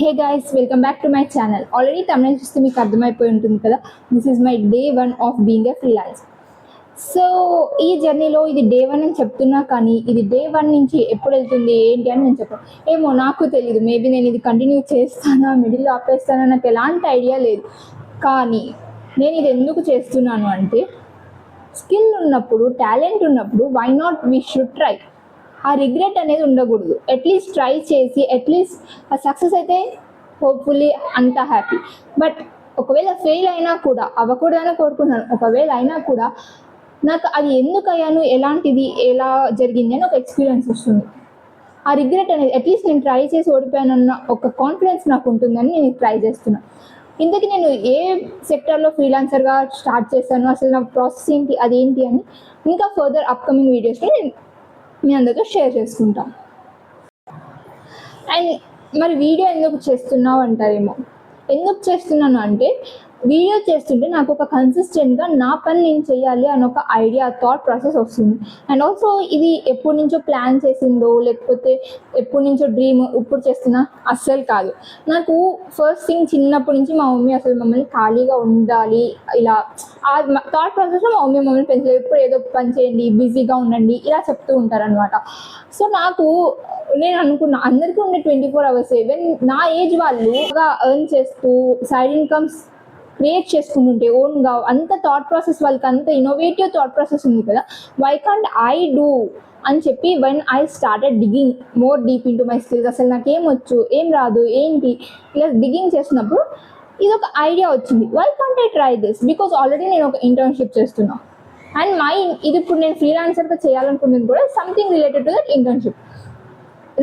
Hey guys, welcome back to my channel. Already thumbnail చూస్తే మీకు అర్థమైపోయి ఉంటుంది కదా. This is my day 1 of being a freelancer. So ఈ జర్నీలో ఇది డే 1 అని చెప్తున్నా కానీ ఇది డే 1 నుంచి ఎప్పుడు వెళ్తుంది ఏంటి అని నేను చెప్పను. ఏమో నాకు తెలియదు. మేబీ నేను ఇది కంటిన్యూ చేస్తానా, మిడిల్లో ఆపేస్తానా, నాకు ఎలాంటి ఐడియా లేదు. కానీ నేను ఇది ఎందుకు చేస్తున్నాను అంటే స్కిల్ ఉన్నప్పుడు, టాలెంట్ ఉన్నప్పుడు why not we should try. ఆ రిగ్రెట్ అనేది ఉండకూడదు. అట్లీస్ట్ ట్రై చేసి అట్లీస్ట్ ఆ సక్సెస్ అయితే హోప్ఫుల్లీ అంత హ్యాపీ. బట్ ఒకవేళ ఫెయిల్ అయినా కూడా, అవ్వకూడదని కోరుకున్నాను, ఒకవేళ అయినా కూడా నాకు అది ఎందుకు అయ్యాను, ఎలాంటిది, ఎలా జరిగింది అని ఒక ఎక్స్పీరియన్స్ వస్తుంది. ఆ రిగ్రెట్ అనేది అట్లీస్ట్ నేను ట్రై చేసి ఓడిపోయానన్న ఒక కాన్ఫిడెన్స్ నాకు ఉంటుందని నేను ట్రై చేస్తున్నాను. ఇంతకీ నేను ఏ సెక్టర్లో ఫ్రీలాన్సర్గా స్టార్ట్ చేశాను, అసలు నా ప్రాసెస్ ఏంటి, అదేంటి అని ఇంకా ఫర్దర్ అప్కమింగ్ వీడియోస్లో నేను మీ అందరితో షేర్ చేసుకుంటాం. అండ్ మరి వీడియో ఎందుకు చేస్తున్నావు అంటారేమో. ఎందుకు చేస్తున్నాను అంటే వీడియో చేస్తుంటే నాకు ఒక కన్సిస్టెంట్గా నా పని నేను చేయాలి అని ఒక ఐడియా, థాట్ ప్రాసెస్ వస్తుంది. అండ్ ఆల్సో ఇది ఎప్పటి నుంచో ప్లాన్ చేసిందో లేకపోతే ఎప్పటి నుంచో డ్రీమ్ ఇప్పుడు చేస్తున్నా అస్సలు కాదు. నాకు ఫస్ట్ థింగ్ చిన్నప్పటి నుంచి మా మమ్మీ అసలు మమ్మల్ని ఖాళీగా ఉండాలి ఇలా ఆ థాట్ ప్రాసెస్లో మా మమ్మీ మమ్మల్ని పెంచలేదు. ఎప్పుడు ఏదో పని చేయండి, బిజీగా ఉండండి ఇలా చెప్తూ ఉంటారనమాట. సో నాకు నేను అనుకున్నా అందరికీ ఉండే 24 hours ఈవెన్ నా ఏజ్ వాళ్ళు బాగా ఎర్న్ చేస్తూ సైడ్ ఇన్కమ్స్ క్రియేట్ చేసుకుంటుంటే ఓన్గా అంత థాట్ ప్రాసెస్, వాళ్ళకి అంత ఇన్నోవేటివ్ థాట్ ప్రాసెస్ ఉంది కదా, వై కాంట్ ఐ డూ అని చెప్పి when I started digging more deep in to my skills, అసలు నాకేం వచ్చు, ఏం రాదు, ఏంటి, ఇలా డిగ్గింగ్ చేసినప్పుడు ఇది ఒక ఐడియా వచ్చింది. Why can't I try this, because already నేను ఒక ఇంటర్న్షిప్ చేస్తున్నా అండ్ ఇది ఇప్పుడు నేను ఫ్రీలాన్సర్గా చేయాలనుకున్నది కూడా something related to that internship.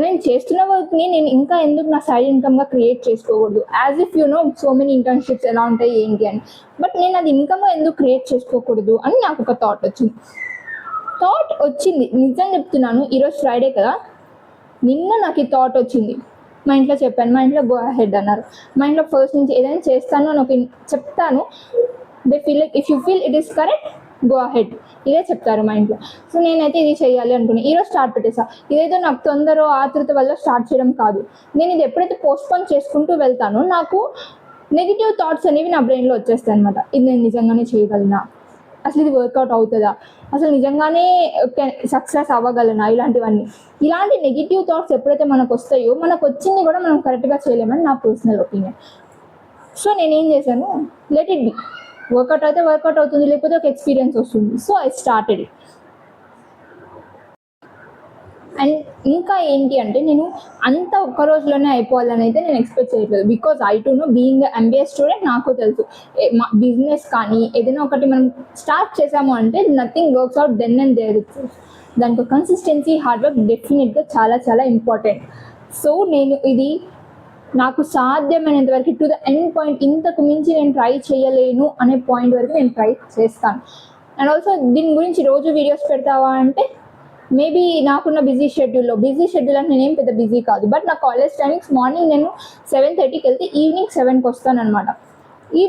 నేను చేస్తున్న వర్క్ని నేను ఇంకా ఎందుకు నా సైడ్ ఇన్కమ్గా క్రియేట్ చేసుకోకూడదు, as if you know so many internships ఎలా ఉంటాయి ఏంటి అని. బట్ నేను అది ఇన్కమ్గా ఎందుకు క్రియేట్ చేసుకోకూడదు అని నాకు ఒక థాట్ వచ్చింది. నిజం చెప్తున్నాను, ఈరోజు ఫ్రైడే కదా, నిన్న నాకు ఈ థాట్ వచ్చింది. మా ఇంట్లో చెప్పాను, మా ఇంట్లో గో అహెడ్ అన్నారు. మా ఇంట్లో ఫస్ట్ నుంచి ఏదైనా చేస్తాను అని ఒక చెప్తాను, they feel like if you feel it is correct go ahead, ఇదే చెప్తారు మా ఇంట్లో. సో నేనైతే ఇది చేయాలి అనుకున్నాను. ఈరోజు స్టార్ట్ పెట్టేసా. ఇదేదో నాకు తొందర ఆతృత వల్ల స్టార్ట్ చేయడం కాదు. నేను ఇది ఎప్పుడైతే పోస్ట్పోన్ చేసుకుంటూ వెళ్తానో నాకు నెగిటివ్ థాట్స్ అనేవి నా బ్రెయిన్లో వచ్చేస్తాయి అనమాట. ఇది నేను నిజంగానే చేయగలనా, అసలు ఇది వర్కౌట్ అవుతుందా, అసలు నిజంగానే సక్సెస్ అవ్వగలనా, ఇలాంటి నెగిటివ్ థాట్స్ ఎప్పుడైతే మనకు వస్తాయో మనకు వచ్చింది కూడా మనం కరెక్ట్గా చేయలేమని నా పర్సనల్ ఒపీనియన్. సో నేనేం చేశాను, లెట్ ఇట్ బి, వర్కౌట్ అయితే వర్కౌట్ అవుతుంది, లేకపోతే ఒక ఎక్స్పీరియన్స్ వస్తుంది. So I started it. And ఇంకా ఏంటి అంటే నేను అంత ఒక్క రోజులోనే అయిపోవాలని అయితే నేను ఎక్స్పెక్ట్ చేయట్లేదు. Because I to know being MBA student నాకు తెలుసు బిజినెస్ కానీ ఏదైనా ఒకటి మనం స్టార్ట్ చేసాము అంటే nothing works out then and there itself. దానికి కన్సిస్టెన్సీ, హార్డ్ వర్క్ డెఫినెట్గా చాలా చాలా ఇంపార్టెంట్. సో నేను ఇది నాకు సాధ్యమైనంత వరకు టు ద ఎండ్ పాయింట్, ఇంతకు మించి నేను ట్రై చేయలేను అనే పాయింట్ వరకు నేను ట్రై చేస్తాను. అండ్ ఆల్సో దీని గురించి రోజు వీడియోస్ పెడతావా అంటే మేబీ నాకున్న బిజీ షెడ్యూల్ అంటే నేనేం పెద్ద బిజీ కాదు. బట్ నా కాలేజ్ టైమింగ్స్ మార్నింగ్ నేను 7:30కి వెళ్తే ఈవినింగ్ 7కి వస్తాను అనమాట. ఈ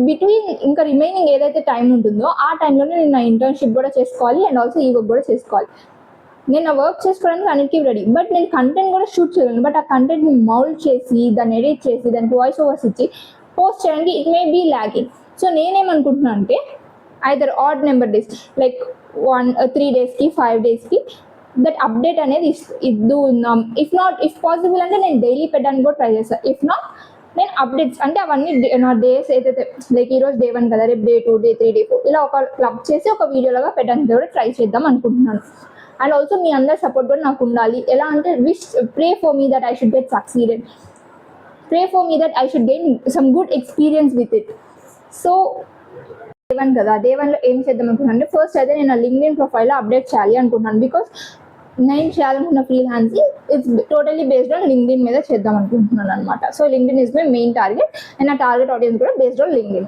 బిట్వీన్ ఇంకా రిమైనింగ్ ఏదైతే టైం ఉంటుందో ఆ టైంలోనే నేను నా ఇంటర్న్షిప్ కూడా చేసుకోవాలి అండ్ ఆల్సో ఈ వర్క్ కూడా చేసుకోవాలి. నేను నా వర్క్ చేసుకోవడానికి అన్నిటికీ రెడీ. బట్ నేను కంటెంట్ కూడా షూట్ చేయగలను. బట్ ఆ కంటెంట్ని మౌల్డ్ చేసి దాన్ని ఎడిట్ చేసి దానికి వాయిస్ ఓవర్స్ ఇచ్చి పోస్ట్ చేయడానికి it may be lagging. So నేనేమనుకుంటున్నాను అంటే either odd number days like 3 daysకి 5 daysకి దట్ అప్డేట్ అనేది ఇద్దు ఉన్నాం. ఇఫ్ పాసిబుల్ అంటే నేను డైలీ పెట్టడానికి కూడా ట్రై చేస్తాను. ఇఫ్ నాట్ నేను అప్డేట్స్ అంటే అవన్నీ నా డేస్ ఏదైతే లైక్ ఈరోజు day 1 కదా, రేపు day 2, day 3, day 4 ఇలా ఒక క్లబ్ చేసి ఒక వీడియోలాగా పెట్టడానికి కూడా ట్రై చేద్దాం అనుకుంటున్నాను. అండ్ ఆల్సో మీ అందరి సపోర్ట్ కూడా నాకు ఉండాలి. ఎలా అంటే pray for me that I should get succeeded, pray for me that I should gain some good experience with it. So day 1 కదా, day 1లో ఏం చేద్దాం అనుకున్నాను అంటే ఫస్ట్ అయితే నేను LinkedIn ప్రొఫైల్లో అప్డేట్ చేయాలి అనుకుంటున్నాను. బికాస్ నేను చేయాలనుకున్న freelancing it's totally based on LinkedIn మీద చేద్దాం అనుకుంటున్నాను అనమాట. So LinkedIn is my main target and నా టార్గెట్ ఆడియన్స్ కూడా బేస్డ్ ఆన్ LinkedIn.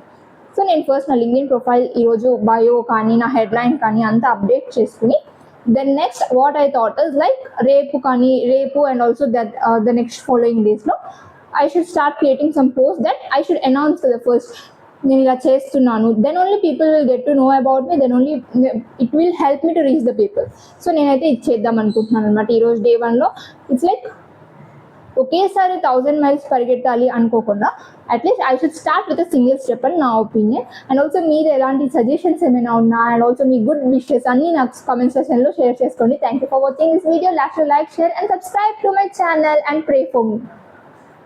సో నేను ఫస్ట్ నా LinkedIn ప్రొఫైల్ ఈరోజు బయో కానీ నా హెడ్లైన్ కానీ అంతా అప్డేట్ చేసుకుని then next what I thought is like రేపు and also that the next following డేస్లో I should start creating some post that I should announce the first నేను ఇలా చేస్తున్నాను. Then only people will get to know about me, then only it will help me to reach the people. So నేనైతే ఇది చేద్దాం అనుకుంటున్నాను అనమాట. ఈరోజు day 1లో it's like ఒకేసారి 1000 మైల్స్ పరిగెత్తాలి అనుకోకుండా at least I should start with single step అని నా ఒపీనియన్. అండ్ ఆల్సో మీరు ఎలాంటి సజెషన్స్ ఏమైనా ఉన్నా and also me good wishes అన్నీ నాకు కామెంట్ సెక్షన్లో షేర్ చేసుకోండి. Thank you for watching this video. Like, share and subscribe to my channel and pray for me.